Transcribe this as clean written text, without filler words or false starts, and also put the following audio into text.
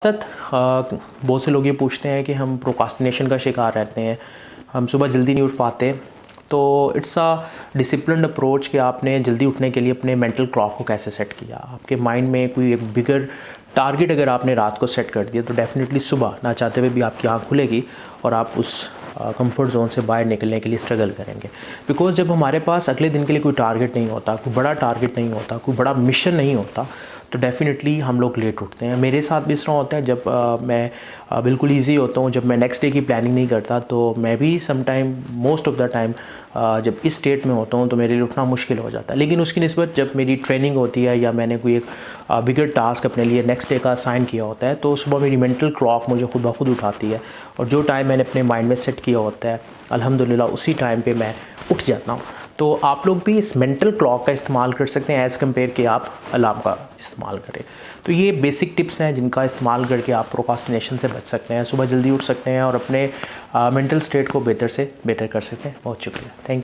सत बहुत से लोग ये पूछते हैं कि हम प्रोक्रास्टिनेशन का शिकार रहते हैं, हम सुबह जल्दी नहीं उठ पाते। तो इट्स अ डिसिप्लिन्ड अप्रोच कि आपने जल्दी उठने के लिए अपने मेंटल क्लॉक को कैसे सेट किया। आपके माइंड में कोई एक बिगर टारगेट अगर आपने रात को सेट कर दिया तो डेफिनेटली सुबह ना चाहते हुए भी आपकी आँख खुलेगी और आप उस कंफर्ट जोन से बाहर निकलने के लिए स्ट्रगल करेंगे। बिकॉज़ जब हमारे पास अगले दिन के लिए कोई टारगेट नहीं होता, कोई बड़ा टारगेट नहीं होता, कोई बड़ा मिशन नहीं होता, तो डेफ़िनेटली हम लोग लेट उठते हैं। मेरे साथ भी इस तरह होता है जब मैं बिल्कुल ईज़ी होता हूँ, जब मैं नेक्स्ट डे की प्लानिंग नहीं करता तो मैं भी some time most of the time जब इस स्टेट में होता हूँ तो मेरे लिए उठना मुश्किल हो जाता है। लेकिन उसकी निस्बत जब मेरी ट्रेनिंग होती है या मैंने कोई एक बिगर टास्क अपने लिए नेक्स्ट डे का असाइन किया होता है तो सुबह मेरी मेंटल क्लॉक मुझे खुद ब खुद उठाती है और जो टाइम मैंने अपने माइंड में सेट किया होता है अल्हम्दुलिल्लाह उसी टाइम पे मैं उठ जाता हूँ। तो आप लोग भी इस मेंटल क्लॉक का इस्तेमाल कर सकते हैं एज़ कम्पेयर कि आप अलार्म का इस्तेमाल करें। तो ये बेसिक टिप्स हैं जिनका इस्तेमाल करके आप प्रोक्रास्टिनेशन से बच सकते हैं, सुबह जल्दी उठ सकते हैं और अपने मेंटल स्टेट को बेहतर से बेहतर कर सकते हैं। बहुत शुक्रिया, थैंक यू।